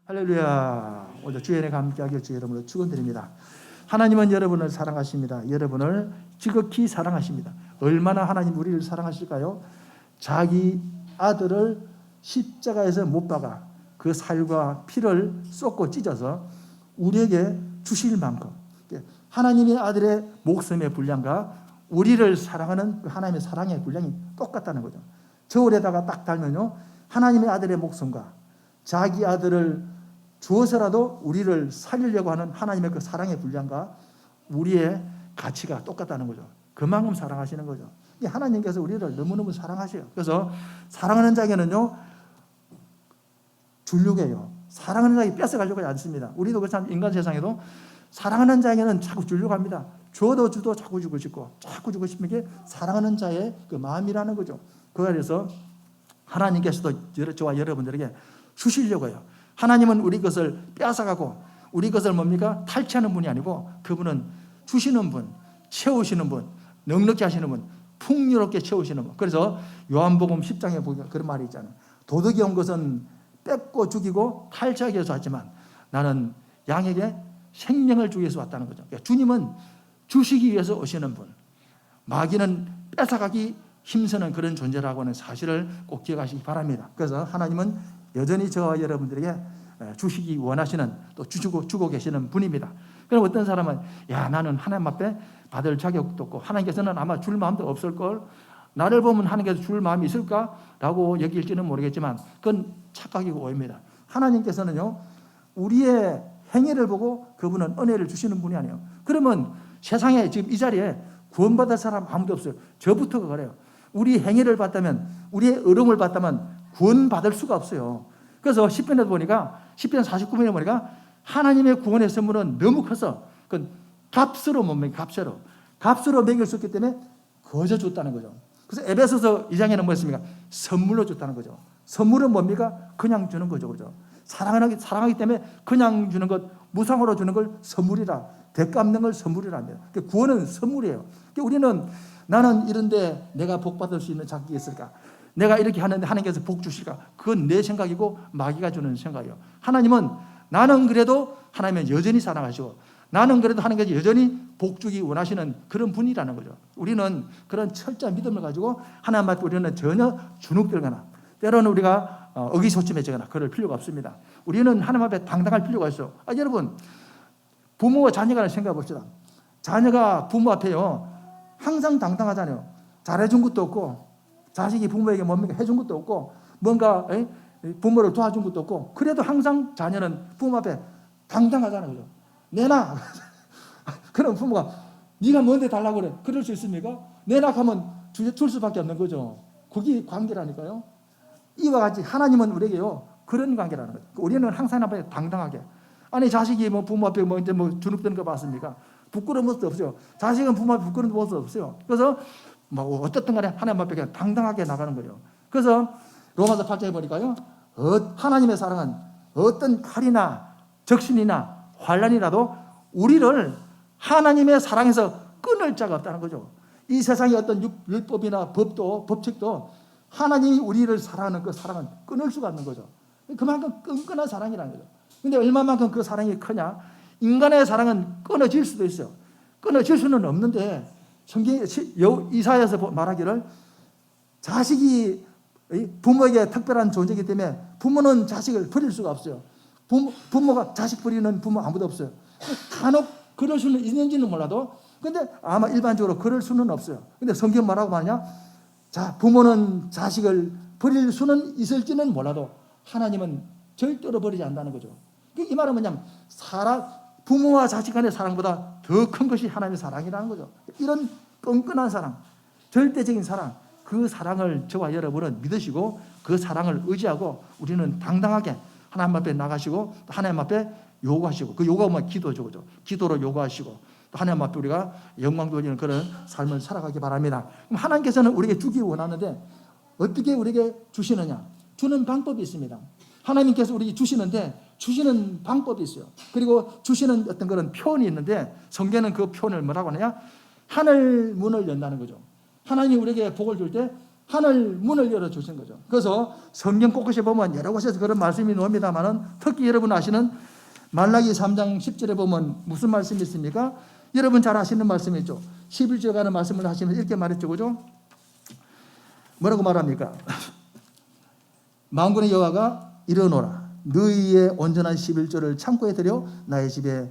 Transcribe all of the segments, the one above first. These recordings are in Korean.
할렐루야. 오늘 주의 은혜가 함께하길 주의 이름으로 축원드립니다. 하나님은 여러분을 사랑하십니다. 여러분을 지극히 사랑하십니다. 얼마나 하나님 우리를 사랑하실까요? 자기 아들을 십자가에서 못 박아 그 살과 피를 쏟고 찢어서 우리에게 주실 만큼 하나님의 아들의 목숨의 분량과 우리를 사랑하는 그 하나님의 사랑의 분량이 똑같다는 거죠. 저울에다가 딱 달면요, 하나님의 아들의 목숨과 자기 아들을 주어서라도 우리를 살리려고 하는 하나님의 그 사랑의 분량과 우리의 가치가 똑같다는 거죠. 그만큼 사랑하시는 거죠. 하나님께서 우리를 너무너무 사랑하셔요. 그래서 사랑하는 자에게는요, 주려고 해요. 사랑하는 자에게 뺏어가려고 하지 않습니다. 우리도 그렇지만 인간 세상에도 사랑하는 자에게는 자꾸 주려고 합니다. 줘도 자꾸 주고 싶고, 자꾸 주고 싶은 게 사랑하는 자의 그 마음이라는 거죠. 그래서 하나님께서도 저와 여러분들에게 주시려고 해요. 하나님은 우리 것을 뺏어가고 우리 것을 뭡니까? 탈취하는 분이 아니고 그분은 주시는 분, 채우시는 분, 넉넉히 하시는 분, 풍요롭게 채우시는 분. 그래서 요한복음 10장에 보면 그런 말이 있잖아요. 도둑이 온 것은 뺏고 죽이고 탈취하기 위해서 왔지만 나는 양에게 생명을 주기 위해서 왔다는 거죠. 그러니까 주님은 주시기 위해서 오시는 분, 마귀는 뺏어가기 힘쓰는 그런 존재라고 하는 사실을 꼭 기억하시기 바랍니다. 그래서 하나님은 여전히 저와 여러분들에게 주시기 원하시는, 또 주고 계시는 분입니다. 그럼 어떤 사람은 나는 하나님 앞에 받을 자격도 없고 하나님께서는 아마 줄 마음도 없을걸, 나를 보면 하나님께서 줄 마음이 있을까라고 여길지는 모르겠지만 그건 착각이고 오해입니다. 하나님께서는요, 우리의 행위를 보고 그분은 은혜를 주시는 분이 아니에요. 그러면 세상에 지금 이 자리에 구원받을 사람 아무도 없어요. 저부터가 그래요. 우리 행위를 봤다면, 우리의 의로움을 봤다면 구원받을 수가 없어요. 그래서 10편에 보니까 10편 49편에 보니까 하나님의 구원의 선물은 너무 커서 그건 값으로 못 먹여, 값으로 먹일 수 없기 때문에 거저 줬다는 거죠. 그래서 에베소서 2장에는 뭐였습니까? 선물로 줬다는 거죠. 선물은 뭡니까? 그냥 주는 거죠. 그죠? 사랑하기 때문에 그냥 주는 것, 무상으로 주는 걸 선물이라, 대가 없는 걸 선물이라 합니다. 구원은 선물이에요. 우리는 나는 이런데 내가 복 받을 수 있는 자격이 있을까? 내가 이렇게 하는데 하나님께서 복 주실까? 그건 내 생각이고 마귀가 주는 생각이에요. 하나님은 나는 그래도 하나님은 여전히 사랑하시고 나는 그래도 하나님께서 여전히 복 주기 원하시는 그런 분이라는 거죠. 우리는 그런 철저한 믿음을 가지고 하나님 앞에 우리는 전혀 주눅들거나 때로는 우리가 의기소침해지거나 그럴 필요가 없습니다. 우리는 하나님 앞에 당당할 필요가 있어요. 여러분, 부모와 자녀가 생각해 봅시다. 자녀가 부모 앞에요, 항상 당당하잖아요. 잘해준 것도 없고 자식이 부모에게 뭡니까? 해준 것도 없고 뭔가 부모를 도와준 것도 없고 그래도 항상 자녀는 부모 앞에 당당하잖아요. 그죠? 내놔. 그럼 부모가 네가 뭔데 달라고 그래? 그럴 수 있습니까? 내놔 하면 줄 수밖에 없는 거죠. 그게 관계라니까요. 이와 같이 하나님은 우리에게요 그런 관계라는 거죠. 우리는 항상 앞에 당당하게. 아니 자식이 부모 앞에 이제 주눅드는 거 봤습니까? 부끄러운 모습도 없어요. 자식은 부모 앞에 부끄러운 모습도 없어요. 그래서 어떻든 간에 하나님 앞에 그냥 당당하게 나가는 거예요. 그래서 로마서 8장에 보니까요, 하나님의 사랑은 어떤 칼이나 적신이나 환란이라도 우리를 하나님의 사랑에서 끊을 자가 없다는 거죠. 이 세상의 어떤 율법이나 법칙도 하나님이 우리를 사랑하는 그 사랑은 끊을 수가 없는 거죠. 그만큼 끈끈한 사랑이라는 거죠. 그런데 얼마만큼 그 사랑이 크냐? 인간의 사랑은 끊어질 수도 있어요. 끊어질 수는 없는데 성경 이사야에서 말하기를 자식이 부모에게 특별한 존재이기 때문에 부모는 자식을 버릴 수가 없어요. 부모가 자식 버리는 부모 아무도 없어요. 간혹 그럴 수는 있는지는 몰라도 근데 아마 일반적으로 그럴 수는 없어요. 근데 성경 뭐라고 말하냐? 자, 부모는 자식을 버릴 수는 있을지는 몰라도 하나님은 절대로 버리지 않는다는 거죠. 이 말은 뭐냐면 부모와 자식 간의 사랑보다 더 큰 것이 하나님의 사랑이라는 거죠. 이런 끈끈한 사랑, 절대적인 사랑, 그 사랑을 저와 여러분은 믿으시고 그 사랑을 의지하고 우리는 당당하게 하나님 앞에 나가시고 또 하나님 앞에 요구하시고, 그 요구가 뭐 기도죠. 그죠? 기도로 요구하시고 또 하나님 앞에 우리가 영광 돌리는 그런 삶을 살아가기 바랍니다. 그럼 하나님께서는 우리에게 주기 원하는데 어떻게 우리에게 주시느냐? 주는 방법이 있습니다. 하나님께서 우리에게 주시는데 주시는 방법이 있어요. 그리고 주시는 어떤 그런 표현이 있는데 성경은 그 표현을 뭐라고 하느냐? 하늘 문을 연다는 거죠. 하나님이 우리에게 복을 줄 때 하늘 문을 열어주신 거죠. 그래서 성경 곳곳에 보면 여러 곳에서 그런 말씀이 나옵니다만은 특히 여러분 아시는 말라기 3장 10절에 보면 무슨 말씀이 있습니까? 여러분 잘 아시는 말씀이죠. 11절에 가는 말씀을 하시면서 이렇게 말했죠. 그죠? 뭐라고 말합니까? 만군의 여호와가 이르노라. 너희의 온전한 11조를 창고에 들여 나의 집에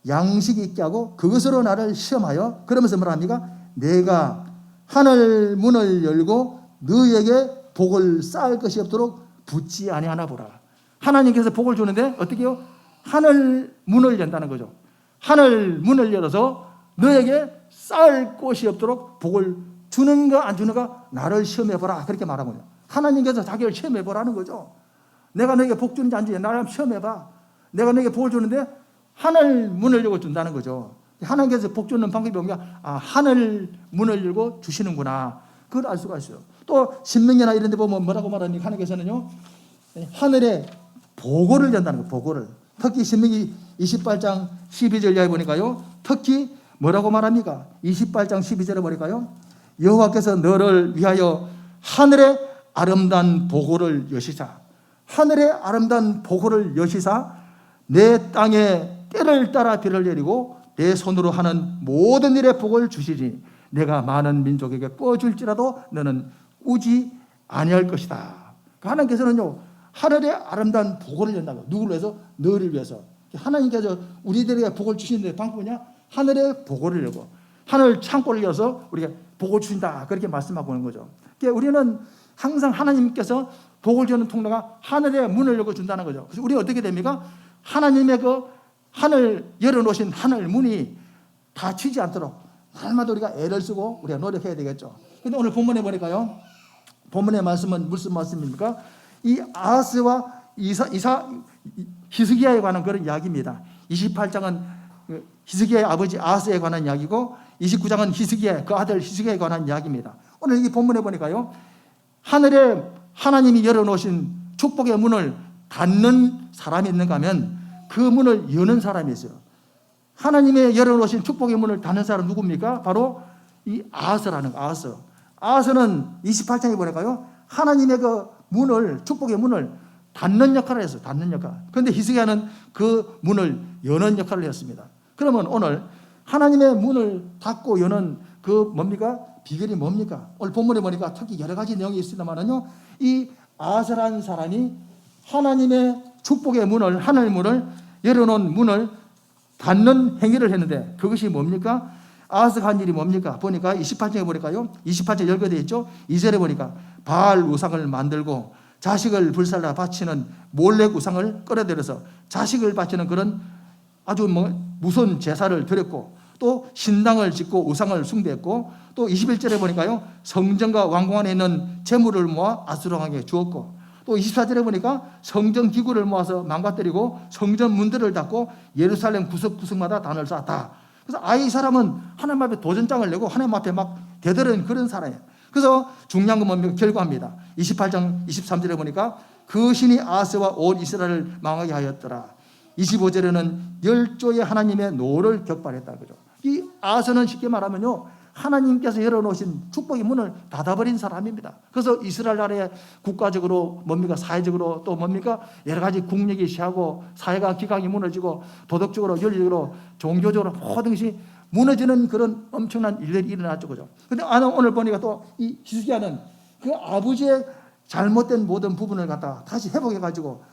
양식이 있게 하고 그것으로 나를 시험하여 그러면서 뭐랍니까? 내가 하늘 문을 열고 너희에게 복을 쌓을 것이 없도록 붙지 아니하나 보라. 하나님께서 복을 주는데 어떻게 해요? 하늘 문을 연다는 거죠. 하늘 문을 열어서 너에게 쌓을 곳이 없도록 복을 주는가 안 주는가 나를 시험해보라. 그렇게 말하거든요. 하나님께서 자기를 시험해보라는 거죠. 내가 너에게 복 주는지 안 주는지 나를 시험해봐. 내가 너에게 복을 주는데 하늘 문을 열고 준다는 거죠. 하나님께서 복 주는 방법이 뭔가 하늘 문을 열고 주시는구나. 그걸 알 수가 있어요. 또 신명기나 이런 데 보면 뭐라고 말합니까? 하나님께서는요. 하늘에 보고를 연다는 거예요. 보고를. 특히 신명기 28장 12절 이하에 보니까요. 특히 뭐라고 말합니까? 28장 12절에 보니까요. 여호와께서 너를 위하여 하늘의 아름다운 보고를 여시사 하늘의 아름다운 보고를 여시사 내 땅에 때를 따라 비를 내리고 내 손으로 하는 모든 일에 복을 주시니 내가 많은 민족에게 꿔줄지라도 너는 꾸지 아니할 것이다. 하나님께서는요. 하늘의 아름다운 복을 연다고. 누구를 위해서? 너를 위해서. 하나님께서 우리들에게 복을 주시는데 방법이냐? 하늘의 복을 열고 하늘 창고를 열어서 우리가 복을 주신다. 그렇게 말씀하고 있는 거죠. 그러니까 우리는 항상 하나님께서 복을 주는 통로가 하늘의 문을 열고 준다는 거죠. 그래서 우리는 어떻게 됩니까? 하나님의 그 하늘 열어놓으신 하늘 문이 닫히지 않도록 날마다 우리가 애를 쓰고 우리가 노력해야 되겠죠. 그런데 오늘 본문에 보니까요. 본문의 말씀은 무슨 말씀입니까? 이 아하스와 히스기야에 관한 그런 이야기입니다. 28장은 히스기야의 아버지 아하스에 관한 이야기고 29장은 히스기야 그 아들 히스기야에 관한 이야기입니다. 오늘 이 본문에 보니까요. 하늘에 하나님이 열어놓으신 축복의 문을 닫는 사람이 있는가 하면 그 문을 여는 사람이 있어요. 하나님의 열어놓으신 축복의 문을 닫는 사람 누굽니까? 바로 이 아하스라는 거. 아하스는 28장에 보니까요. 하나님의 그 문을 축복의 문을 닫는 역할을 했어요. 닫는 역할. 그런데 히스기야는 그 문을 여는 역할을 했습니다. 그러면 오늘 하나님의 문을 닫고 여는 그 뭡니까? 비결이 뭡니까? 오늘 본문에 보니까 특히 여러 가지 내용이 있습니다만은요. 이 아하스라는 사람이 하나님의 축복의 문을 하늘 문을 열어놓은 문을 닫는 행위를 했는데 그것이 뭡니까? 아하스가 한 일이 뭡니까? 보니까 28장에 보니까요. 28장 열거되어 있죠. 2절에 보니까 바알 우상을 만들고 자식을 불살라 바치는 몰렉 우상을 끌어들여서 자식을 바치는 그런 아주 무서운 제사를 드렸고 또 신당을 짓고 우상을 숭배했고 또 21절에 보니까요. 성전과 왕궁 안에 있는 재물을 모아 아수르왕에게 주었고 또 24절에 보니까 성전 기구를 모아서 망가뜨리고 성전 문들을 닫고 예루살렘 구석구석마다 단을 쌓았다. 그래서 이 사람은 하나님 앞에 도전장을 내고 하나님 앞에 막 대들은 그런 사람이에요. 그래서 중요한 건 뭡니까? 결과입니다. 28장 23절에 보니까 그 신이 아하스와 온 이스라엘을 망하게 하였더라. 25절에는 열조의 하나님의 노를 격발했다. 그죠? 이 아하스는 쉽게 말하면요. 하나님께서 열어놓으신 축복의 문을 닫아버린 사람입니다. 그래서 이스라엘 나라의 국가적으로 뭡니까? 사회적으로 또 뭡니까? 여러 가지 국력이 시하고 사회가 기강이 무너지고 도덕적으로 윤리적으로 종교적으로 모든 것이 무너지는 그런 엄청난 일들이 일어났죠. 그죠? 근데 오늘 보니까 또 이 히스기야는 그 아버지의 잘못된 모든 부분을 갖다가 다시 회복해가지고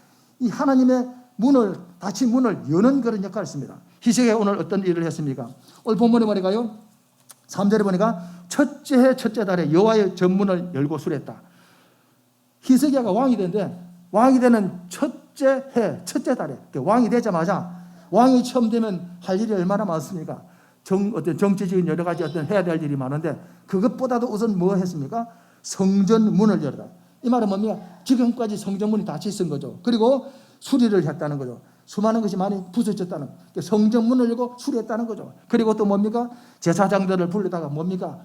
이 하나님의 문을, 닫힌 문을 여는 그런 역할을 했습니다. 히스기야가 오늘 어떤 일을 했습니까? 오늘 본문에 보니까요. 3절에 보니까 첫째 해 첫째 달에 여호와의 전문을 열고 수렸다. 히스기야가 왕이 되는데 왕이 되는 첫째 해 첫째 달에 왕이 되자마자 왕이 처음 되면 할 일이 얼마나 많습니까? 어떤 정치적인 여러 가지 어떤 해야 될 일이 많은데 그것보다도 우선 뭐 했습니까? 성전 문을 열다. 이 말은 뭡니까? 지금까지 성전 문이 닫혀 있은 거죠. 그리고 수리를 했다는 거죠. 수많은 것이 많이 부서졌다는 거죠. 성전 문을 열고 수리했다는 거죠. 그리고 또 뭡니까? 제사장들을 불러다가 뭡니까?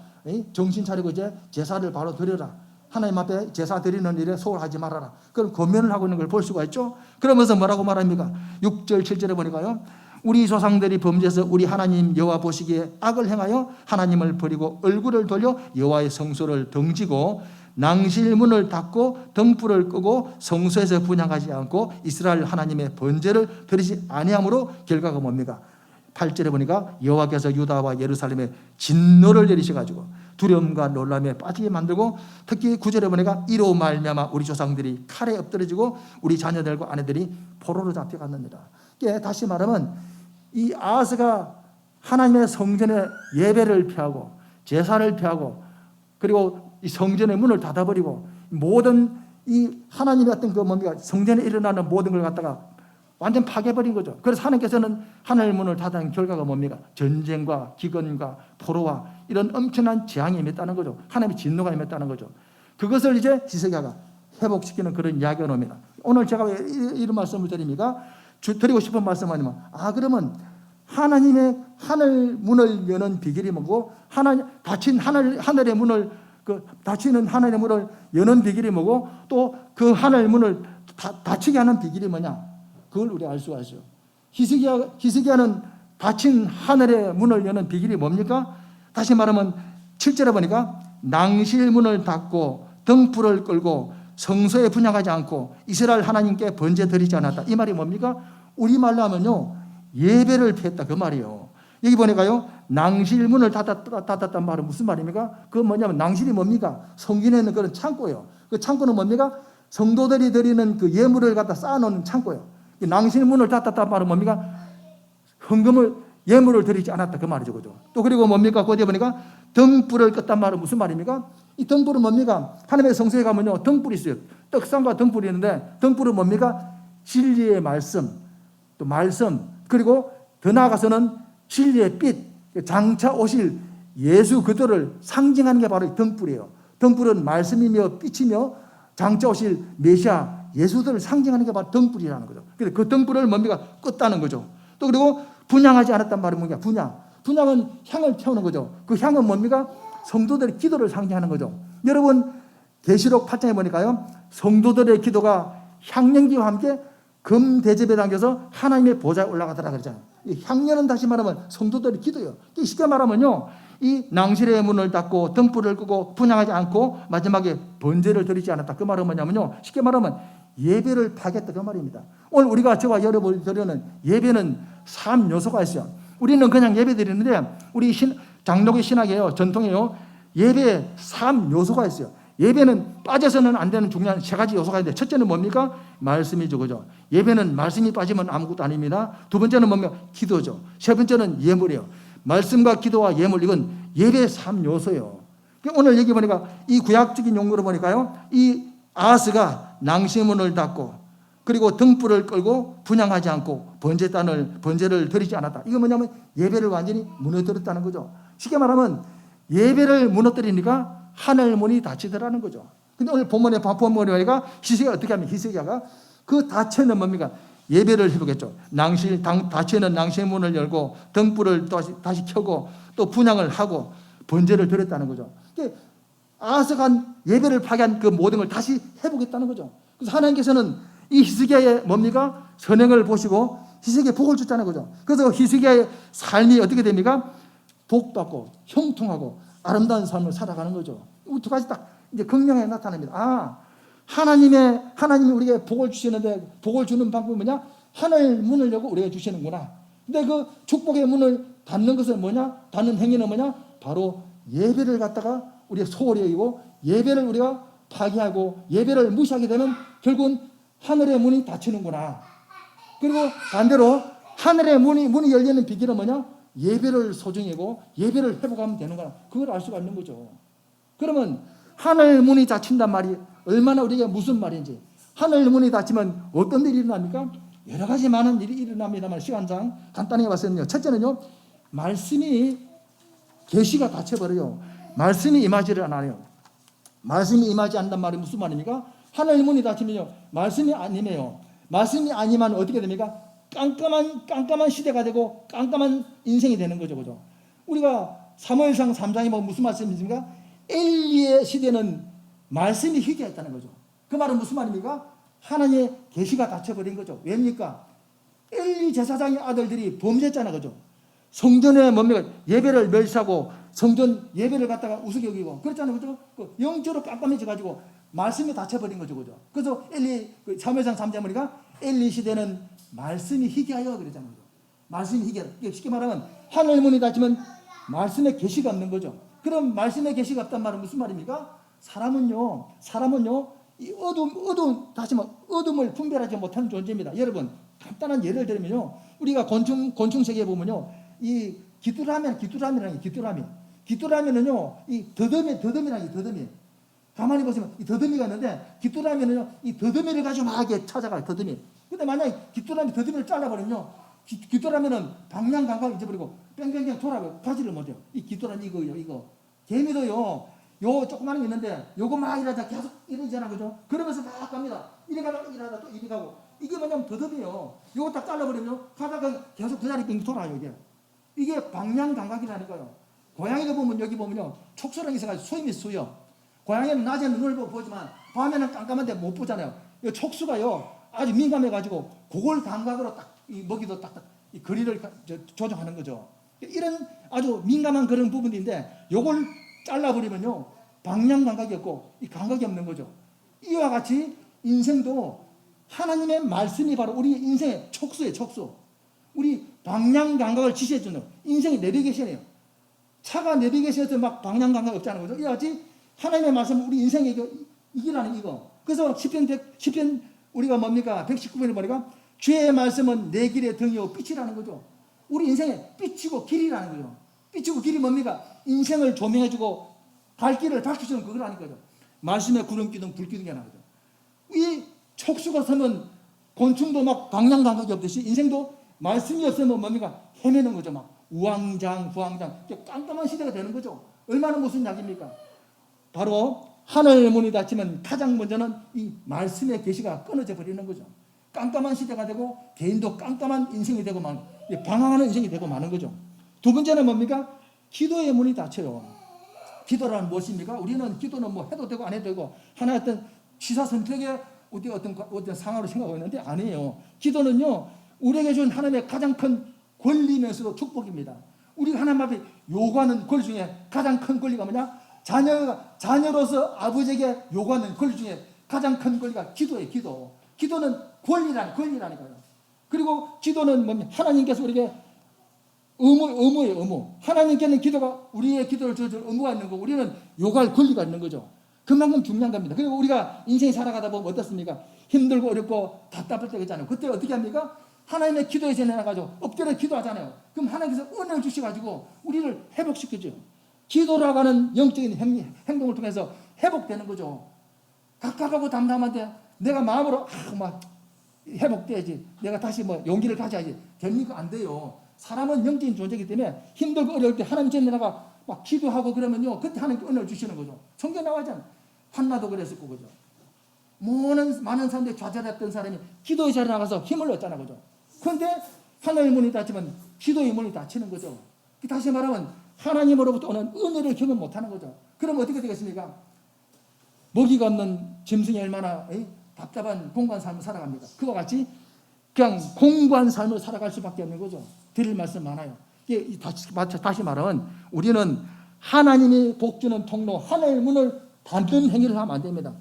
정신 차리고 이제 제사를 바로 드려라. 하나님 앞에 제사 드리는 일에 소홀하지 말아라. 그런 권면을 하고 있는 걸 볼 수가 있죠. 그러면서 뭐라고 말합니까? 6절 7절에 보니까요. 우리 조상들이 범죄해서 우리 하나님 여호와 보시기에 악을 행하여 하나님을 버리고 얼굴을 돌려 여호와의 성소를 등지고 낭실문을 닫고 등불을 끄고 성소에서 분향하지 않고 이스라엘 하나님의 번제를 드리지 아니함으로 결과가 뭡니까? 8절에 보니까 여호와께서 유다와 예루살렘에 진노를 내리셔가지고 두려움과 놀람에 빠지게 만들고, 특히 9절에 보니까 이로 말미암아 우리 조상들이 칼에 엎드러지고 우리 자녀들과 아내들이 포로로 잡혀갔느니라. 다시 말하면 이 아하스가 하나님의 성전의 예배를 피하고 제사를 피하고 그리고 이 성전의 문을 닫아버리고 모든 이 하나님의 어떤 그 뭡니까 성전에 일어나는 모든 걸 갖다가 완전 파괴버린 거죠. 그래서 하나님께서는 하늘 문을 닫은 결과가 뭡니까? 전쟁과 기근과 포로와 이런 엄청난 재앙이 임했다는 거죠. 하나님의 진노가 임했다는 거죠. 그것을 이제 히스기야가 회복시키는 그런 이야기가 옵니다. 오늘 제가 왜 이런 말씀을 드립니까? 드리고 싶은 말씀은 아니면 그러면 하나님의 하늘 문을 여는 비결이 뭐고 닫힌 하늘의 문을 닫히는 하늘의 문을 여는 비결이 뭐고 또 그 하늘 문을 닫히게 하는 비결이 뭐냐? 그걸 우리가 알 수가 있어요. 히스기야는 닫힌 하늘의 문을 여는 비결이 뭡니까? 다시 말하면 7절에 보니까 낭실문을 닫고 등불을 끌고 성소에 분향하지 않고 이스라엘 하나님께 번제 드리지 않았다. 이 말이 뭡니까? 우리말로 하면요 예배를 피했다 그 말이에요. 여기 보니까요 낭실문을 닫았단 말은 무슨 말입니까? 그 뭐냐면 낭실이 뭡니까? 성전에 있는 그런 창고예요. 그 창고는 뭡니까? 성도들이 드리는 그 예물을 갖다 쌓아놓는 창고예요. 낭실문을 닫았단 말은 뭡니까? 헌금을 예물을 드리지 않았다 그 말이죠. 그죠? 또 그리고 뭡니까? 거기에 보니까 등불을 껐단 말은 무슨 말입니까? 이 등불은 뭡니까? 하나님의 성소에 가면요 등불이 있어요. 떡상과 등불이 있는데 등불은 뭡니까? 진리의 말씀, 또 말씀, 그리고 더 나아가서는 진리의 빛, 장차 오실 예수 그리스도를 상징하는 게 바로 이 등불이에요. 등불은 말씀이며 빛이며 장차 오실 메시아 예수들을 상징하는 게 바로 등불이라는 거죠. 그래서 그 등불을 뭡니까? 껐다는 거죠. 또 그리고 분향하지 않았단 말은 뭐냐? 분향은 향을 태우는 거죠. 그 향은 뭡니까? 성도들의 기도를 상징하는 거죠. 여러분 계시록 8장에 보니까요 성도들의 기도가 향연기와 함께 금 대접에 담겨서 하나님의 보좌에 올라가더라 그러잖아요. 이 향연은 다시 말하면 성도들의 기도예요. 쉽게 말하면요 이 낭실의 문을 닫고 등불을 끄고 분향하지 않고 마지막에 번제를 드리지 않았다. 그 말은 뭐냐면요 쉽게 말하면 예배를 파겠다 그 말입니다. 오늘 우리가 저와 여러분이 드리는 예배는 3요소가 있어요. 우리는 그냥 예배 드리는데 우리 장로교 신학이에요. 전통이에요. 예배에 3요소가 있어요. 예배는 빠져서는 안 되는 중요한 3가지 요소가 있는데 첫째는 뭡니까? 말씀이죠. 그죠? 예배는 말씀이 빠지면 아무것도 아닙니다. 두 번째는 뭡니까? 기도죠. 세 번째는 예물이에요. 말씀과 기도와 예물 이건 예배의 3요소예요. 오늘 여기 보니까 이 구약적인 용어로 보니까요. 이 아하스가 낭시문을 닫고 그리고 등불을 끌고 분향하지 않고 번제를 드리지 않았다. 이거 뭐냐면 예배를 완전히 무너뜨렸다는 거죠. 쉽게 말하면 예배를 무너뜨리니까 하늘 문이 닫히더라는 거죠. 근데 오늘 본문에 보니까 히스기야가 어떻게 하면 히스기야가 그 닫혀있는 뭡니까? 예배를 해보겠죠. 닫혀있는 낭실문을 열고 등불을 다시 켜고 또 분향을 하고 번제를 드렸다는 거죠. 아하스가 예배를 파괴한 그 모든 걸 다시 해보겠다는 거죠. 그래서 하나님께서는 이 히스기야의 뭡니까? 선행을 보시고 히스기야에 복을 줬다는 거죠. 그래서 히스기야의 삶이 어떻게 됩니까? 복받고 형통하고 아름다운 삶을 살아가는 거죠. 이 두 가지 딱 이제 극명하게 나타납니다. 하나님이 우리에게 복을 주시는데 복을 주는 방법이 뭐냐? 하늘 문을 열고 우리에게 주시는구나. 근데 그 축복의 문을 닫는 것은 뭐냐? 닫는 행위는 뭐냐? 바로 예배를 갖다가 우리가 소홀히 여기고 예배를 우리가 파괴하고 예배를 무시하게 되면 결국은 하늘의 문이 닫히는구나. 그리고 반대로 하늘의 문이 열리는 비결은 뭐냐? 예배를 소중히 하고 예배를 회복하면 되는구나. 그걸 알 수가 있는 거죠. 그러면 하늘 문이 닫힌단 말이 얼마나 우리에게 무슨 말인지. 하늘 문이 닫히면 어떤 일이 일어납니까? 여러 가지 많은 일이 일어납니다만 시간상 간단하게 봤었는요. 첫째는요. 말씀이 계시가 닫혀버려요. 말씀이 임하지를 않아요. 말씀이 임하지 않는단 말이 무슨 말입니까? 하늘 문이 닫히면요. 말씀이 안 임해요. 말씀이 안 임하면 어떻게 됩니까? 깜깜한 시대가 되고 깜깜한 인생이 되는 거죠. 그죠? 우리가 사무엘상 3장에 보면 무슨 말씀입니까? 엘리의 시대는 말씀이 희귀했다는 거죠. 그 말은 무슨 말입니까? 하나님의 계시가 닫혀버린 거죠. 왜입니까? 엘리 제사장의 아들들이 범죄했잖아, 그죠? 성전에 뭡니까? 예배를 멸시하고 성전 예배를 갖다가 우습게 여기고 그랬잖아요, 그죠? 그 영적으로 깜깜해져 가지고 말씀이 닫혀버린 거죠, 그죠? 그래서 엘리 사무엘상 3장 보니까 엘리 시대는 말씀이 희귀하여 그랬잖아요, 그죠? 말씀이 희귀하여. 쉽게 말하면 하늘 문이 닫히면 말씀의 계시가 없는 거죠. 그럼 말씀의 계시가 없단 말은 무슨 말입니까? 사람은요 이 다시 어둠을 분별하지 못하는 존재입니다. 여러분 간단한 예를 들면요, 우리가 곤충 세계에 보면요, 이 귀뚜라미는요 이 더듬이 가만히 보시면 이 더듬이가 있는데 귀뚜라미는요 이 더듬이를 가지고 막 이렇게 찾아가요. 더듬이. 근데 만약에 귀뚜라미 더듬이를 잘라버리면요 귀뚜라미는 방향 감각을 잊어버리고 뺑뺑뺑 돌아가고 가지를 못해요. 이 귀뚜라미 이거 개미도요 요 조그마한 게 있는데 요거 막 이러다 계속 이러잖아, 그죠? 그러면서 막 갑니다. 이리 가다 또 이리 가고. 이게 뭐냐면 더듬이요. 요거 딱 잘라버리면 가다가 계속 그 자리 빙 돌아요. 이게 방향 감각이라니까요. 고양이가 보면 여기 보면요 촉수랑이 있어가지고 수염이 있어요. 고양이는 낮에는 눈을 보지만 밤에는 깜깜한데 못 보잖아요. 이 촉수가요 아주 민감해가지고 그걸 감각으로 딱 이 먹이도 딱딱 이 거리를 조정하는 거죠. 이런 아주 민감한 그런 부분인데 요걸 잘라버리면요 방향 감각이 없고 이 감각이 없는 거죠. 이와 같이 인생도 하나님의 말씀이 바로 우리 인생의 촉수예요. 촉수. 우리 방향 감각을 지시해주는 인생의 내비게이션이에요. 차가 내비게이션에서 막 방향 감각이 없잖아요, 그죠? 이와 같이 하나님의 말씀은 우리 인생의 이기라는 이거. 그래서 시편 우리가 뭡니까? 119편을 보니까 주의 말씀은 내 길의 등이요 빛이라는 거죠. 우리 인생의 빛이고 길이라는 거죠. 빛이고 길이 뭡니까? 인생을 조명해주고 갈 길을 밝혀주는 그거라는 거죠. 말씀의 구름기둥, 불기둥이라는 거죠. 이 촉수가 서면 곤충도 막 방향 감각이 없듯이 인생도 말씀이 없으면 뭡니까? 헤매는 거죠. 막 우왕장, 부왕장, 깜깜한 시대가 되는 거죠. 얼마나 무슨 약입니까? 바로 하늘 문이 닫히면 가장 먼저는 이 말씀의 계시가 끊어져 버리는 거죠. 깜깜한 시대가 되고 개인도 깜깜한 인생이 되고 방황하는 인생이 되고 마는 거죠. 두 번째는 뭡니까? 기도의 문이 닫혀요. 기도란 무엇입니까? 우리는 기도는 뭐 해도 되고 안 해도 되고 하나의 어떤 취사 선택의 어떤 상황으로 생각하고 있는데 아니에요. 기도는요 우리에게 준 하나님의 가장 큰 권리면서도 축복입니다. 우리가 하나님 앞에 요구하는 권리 중에 가장 큰 권리가 뭐냐? 자녀로서 아버지에게 요구하는 권리 중에 가장 큰 권리가 기도예요. 기도는 권리라니까요. 그리고 기도는 뭡니까? 하나님께서 우리에게 의무예요, 의무. 하나님께는 기도가 우리의 기도를 들어줄 의무가 있는 거고 우리는 요구할 권리가 있는 거죠. 그만큼 중요한 겁니다. 그리고 우리가 인생 살아가다 보면 어떻습니까? 힘들고 어렵고 답답할 때가 있잖아요. 그때 어떻게 합니까? 하나님의 기도에 전해놔가지고 엎드려 기도하잖아요. 그럼 하나님께서 은혜를 주셔가지고 우리를 회복시키죠. 기도라고 하는 영적인 행동을 통해서 회복되는 거죠. 갑갑하고 담담한데 내가 마음으로 막 회복돼야지. 내가 다시 용기를 가져야지. 됩니까? 안 돼요. 사람은 영적인 존재이기 때문에 힘들고 어려울 때 하나님 전에다가 막 기도하고 그러면요. 그때 하나님께 은혜를 주시는 거죠. 성경에 나와있잖아요. 한나도 그랬을 거죠. 많은 사람들이 좌절했던 사람이 기도의 자리에 나가서 힘을 얻잖아, 그죠? 그런데 하나님의 문이 닫히면 기도의 문이 닫히는 거죠. 다시 말하면 하나님으로부터 오는 은혜를 경험 못하는 거죠. 그럼 어떻게 되겠습니까? 먹이가 없는 짐승이 얼마나 답답한 공고한 삶을 살아갑니다. 그와 같이 그냥 공고한 삶을 살아갈 수밖에 없는 거죠. 드릴 말씀 많아요. 다시 말하면 우리는 하나님이 복주는 통로, 하나님의 문을 닫는 행위를 하면 안 됩니다.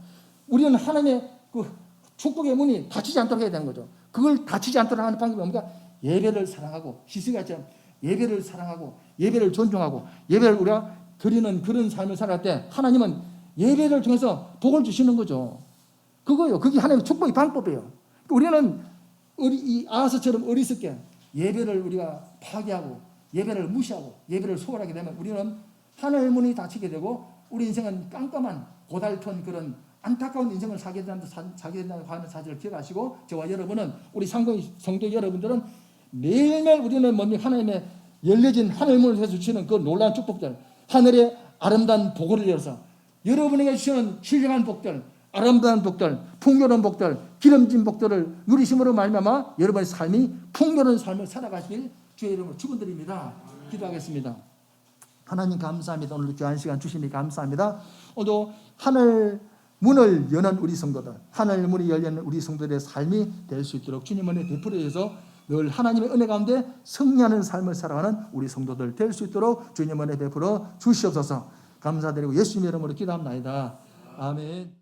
우리는 하나님의 그 축복의 문이 닫히지 않도록 해야 되는 거죠. 그걸 닫히지 않도록 하는 방법이 뭔가? 예배를 사랑하고 희생하처럼 예배를 사랑하고 예배를 존중하고 예배를 우리가 드리는 그런 삶을 살아갈 때 하나님은 예배를 통해서 복을 주시는 거죠. 그거요. 그게 하나님의 축복의 방법이에요. 우리는 이 아하스처럼 어리석게 예배를 우리가 파괴하고 예배를 무시하고 예배를 소홀하게 되면 우리는 하늘의 문이 닫히게 되고 우리 인생은 깜깜한 고달픈 그런 안타까운 인생을 살게 된다고 하는 사실을 기억하시고 저와 여러분은 우리 성도 여러분들은 매일매일 우리는 하나님의 열려진 하늘 문을 해서 주시는 그 놀라운 축복들 하늘의 아름다운 복을 열어서 여러분에게 주시는 신령한 복들 아름다운 복들 풍요로운 복들 기름진 복들을 누리심으로 말미암아 여러분의 삶이 풍요로운 삶을 살아가시길 주의 이름으로 축원드립니다. 기도하겠습니다. 하나님 감사합니다. 오늘 귀한 시간 주시니 감사합니다. 오늘도 하늘 문을 여는 우리 성도들 하늘 문이 열리는 우리 성도들의 삶이 될 수 있도록 주님 은혜 베풀어 주셔서 늘 하나님의 은혜 가운데 승리하는 삶을 살아가는 우리 성도들 될 수 있도록 주님 은혜 베풀어 주시옵소서. 감사드리고 예수님의 이름으로 기도합니다. 아멘.